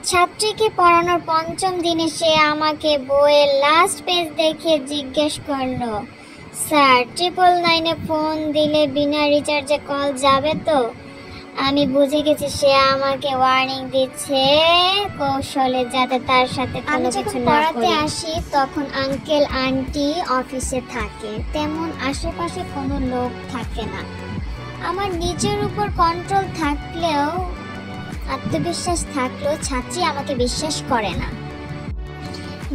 ছাত্রীকে পড়ানোর পঞ্চম দিনে সে আমাকে বইয়ের লাস্ট পেজ দেখে জিজ্ঞেস করলো, স্যার 999-এ ফোন দিলে বিনা রিচার্জে কল যাবে তো? আমি বুঝে গেছি সে আমাকে ওয়ার্নিং দিচ্ছে কৌশলে, যাতে তার সাথে কোনো কিছু না পড়াতে আসি তখন আঙ্কেল আন্টি অফিসে থাকে, তেমন আশেপাশে কোনো লোক থাকে না। আমার নিজের উপর কন্ট্রোল থাকলেও, আত্মবিশ্বাস থাকলেও ছাত্রী আমাকে বিশ্বাস করে না।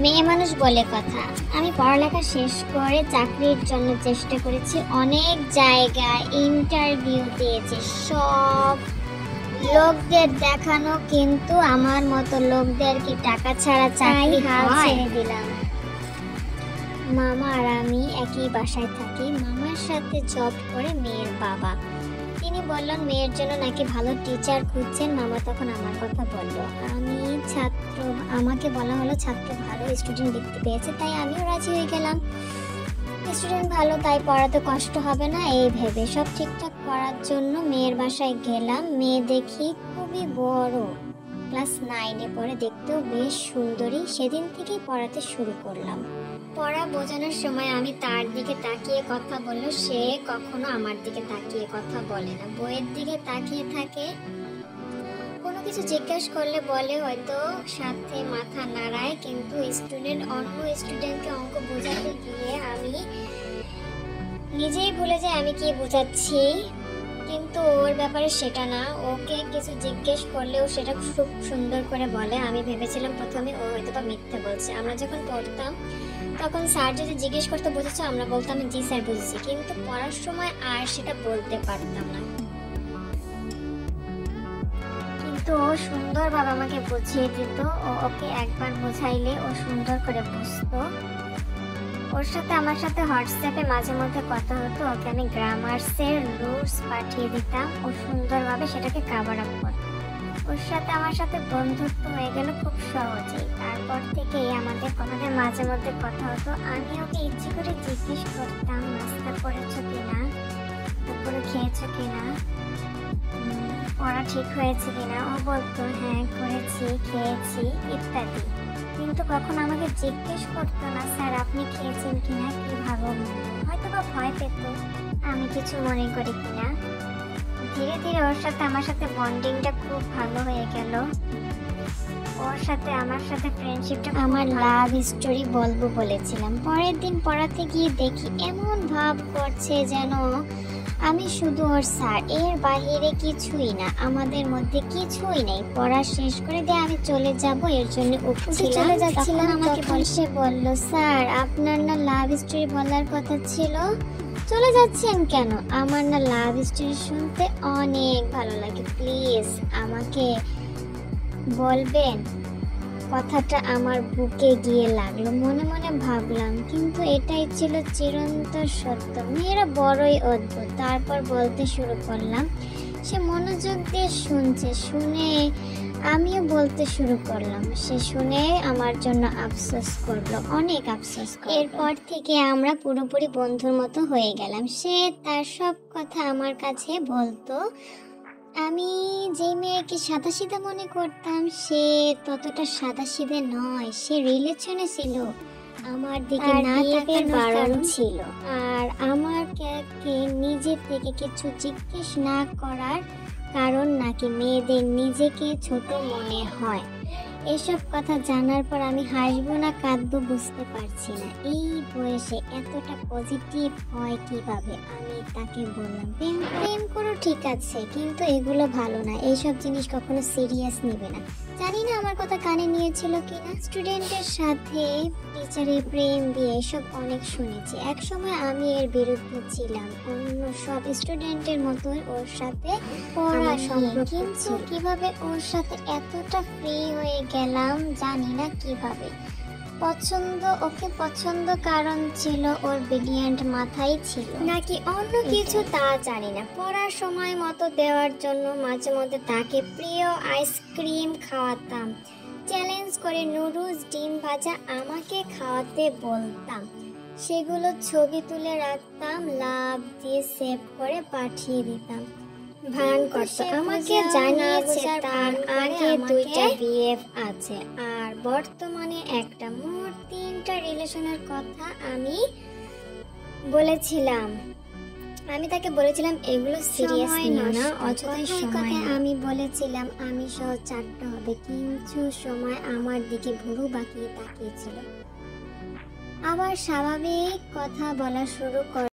মেয়ে মানুষ বলে কথা। আমি পড়ালেখা শেষ করে চাকরির জন্য চেষ্টা করেছি, অনেক জায়গায় ইন্টারভিউ দিয়েছি, সব লোকদের দেখানো, কিন্তু আমার মতো লোকদের কি টাকা ছাড়া চাকরি ছেড়ে দিলাম। মামা আর আমি একই বাসায় থাকি। মামার সাথে জব করে মেয়ের বাবা। তিনি বললেন মেয়ের জন্য নাকি ভালো টিচার খুঁজছেন। মামা তখন আমার কথা বললো। আমাকে বলা হলো ছাত্র ভালো, স্টুডেন্ট দেখতে পেয়েছে, তাই আমিও রাজি হয়ে গেলাম। স্টুডেন্ট ভালো, তাই পড়াতে কষ্ট হবে না, এই ভেবে সব ঠিকঠাক করার জন্য মেয়ের বাসায় গেলাম। মেয়ে দেখি খুবই বড়, ক্লাস 9-এ পড়ে, দেখতেও বেশ সুন্দরী। সেদিন থেকেই পড়াতে শুরু করলাম। পড়া বোঝানোর সময় আমি তার দিকে তাকিয়ে কথা বললো, সে কখনো আমার দিকে তাকিয়ে কথা বলে না, বইয়ের দিকে তাকিয়ে থাকে। কোনো কিছু জিজ্ঞেস করলে বলে হয়তো, সাথে মাথা নাড়ায়, কিন্তু অন্য স্টুডেন্টকে অঙ্ক বোঝাতে গিয়ে আমি নিজেই ভুলে যাই আমি কি বোঝাচ্ছি। কিন্তু ওর ব্যাপারে সেটা না, ওকে কিছু জিজ্ঞেস করলেও সেটা খুব সুন্দর করে বলে। আমি ভেবেছিলাম প্রথমে ও হয়তো বা মিথ্যে বলছে। আমরা যখন পড়তাম তখন স্যার যদি জিজ্ঞেস করতে বুঝেছো, আমরা বলতাম জি স্যার বুঝেছি, কিন্তু পড়ার সময় আর সেটা বলতে পারতাম না। কিন্তু ও সুন্দরভাবে আমাকে বুঝিয়ে দিত। ওকে একবার বোঝাইলে ও সুন্দর করে বুঝতো। ওর সাথে আমার সাথে হোয়াটসঅ্যাপে মাঝে মধ্যে কথা হতো। ওকে আমি গ্রামার্সের রুলস পাঠিয়ে দিতাম, ও সুন্দরভাবে সেটাকে কভার আপ করতো। ওর সাথে আমার সাথে বন্ধুত্ব হয়ে গেল খুব সহজেই। তারপর থেকেই আমাদের মাঝে মধ্যে কথা হতো। আমি ওকে ইচ্ছে করে জিজ্ঞেস করতাম নাস্তা করেছো কিনা, দুপুরে খেয়েছো কিনা, পড়া ঠিক হয়েছে কিনা। ও বলতো হ্যাঁ করেছি, খেয়েছি ইত্যাদি। কিন্তু কখনো আমাকে জিজ্ঞেস করতো না স্যার আপনি খেয়েছেন কিনা, কি ভালো, হয়তো বা ভয় পেত আমি কিছু মনে করি কিনা। ধীরে ধীরে ওর সাথে আমার সাথে বন্ডিংটা খুব ভালো হয়ে গেল। ওর সাথে আমার সাথে ফ্রেন্ডশিপটা, আমার লাভ স্টোরি বলবো বলেছিলাম। পরের দিন পড়াতে গিয়ে দেখি এমন ভাব করছে যেন আমি শুধু ওর স্যার, এর বাহিরে কিছুই না, আমাদের মধ্যে কিছুই নেই। পড়া শেষ করে দিয়ে আমি চলে যাব, এর জন্য চলে যাচ্ছিলাম। আমাকে বসে বলল, স্যার আপনার না লাভ স্টোরি বলার কথা ছিল, চলে যাচ্ছেন কেন? আমার না লাভ স্টোরি শুনতে অনেক ভালো লাগে, প্লিজ আমাকে বলবেন। কথাটা আমার বুকে গিয়ে লাগলো। মনে মনে ভাবলাম কিন্তু এটাই ছিল চিরন্তন সত্য। মেয়েরা বড়ই অদ্ভুত। তারপর বলতে শুরু করলাম। সে মনোযোগ দিয়ে শুনছে, শুনে আমিও বলতে শুরু করলাম। সে শুনে আমার জন্য আফসোস করলো, অনেক আফসোস। এরপর থেকে আমরা পুরোপুরি বন্ধুর মতো হয়ে গেলাম। সে তার সব কথা আমার কাছে বলতো। আমি যে মেয়েকে সাদাসিধা মনে করতাম সে ততটা সাদাসিধে নয়। সে রিলেশনে ছিল, আমার দিকে না তাকানোর বারণ ছিল, আর আমাকে নিজে থেকে কিছু জিজ্ঞেস না করার কারণ নাকি মেয়েদের নিজেকে ছোট মনে হয়। এসব কথা জানার পর আমি হাসবো না কাঁদবো বুঝতে পারছি না। এই বয়সে এতটা পজিটিভ হয় কিভাবে? আমি তাকে বললাম, প্রেম করো ঠিক আছে, কিন্তু এগুলো ভালো না, এইসব জিনিস কখনো সিরিয়াস নেবে না। জানি না আমার কথা কানে নিয়েছিল কিনা। স্টুডেন্টের সাথে টিচারের প্রেম বিয়ে এসব অনেক শুনেছি। একসময় আমি এর বিরুদ্ধে ছিলাম। অন্য সব স্টুডেন্টের মতোই ওর সাথে পড়া নিয়ে, সম্পর্ক কিন্তু ছিল। কিভাবে ওর সাথে এতটা ফ্রি হয়ে গেলাম জানি না কিভাবে। ওকে পছন্দ কারণ ছিল ওর ব্রিলিয়ান্ট মাথাই ছিল, নাকি অন্য কিছু তা জানি না। পড়ার সময় মতো দেওয়ার জন্য মাঝে মধ্যে তাকে প্রিয় আইসক্রিম খাওয়াতাম, চ্যালেঞ্জ করে নুডলস ডিম ভাজা আমাকে খাওয়াতে বলতাম, সেগুলো ছবি তুলে রাখতাম, লাভ দিয়ে সেভ করে পাঠিয়ে দিতাম। ভান করতো আমাকে জানিয়েছে তার আগে 2টা বিএফ আছে আর বর্তমানে একটা, মোট 3টা রিলেশনের কথা আমি তাকে বলেছিলাম এগুলো সিরিয়াস নিও না, অযথাই সময় আমি বলেছিলাম আমি সহ 4টা হবে, কিছু সময় আমার দিকে ভুরু বাঁকিয়ে তাকিয়েছিল, আবার স্বাভাবিক কথা বলা শুরু করে।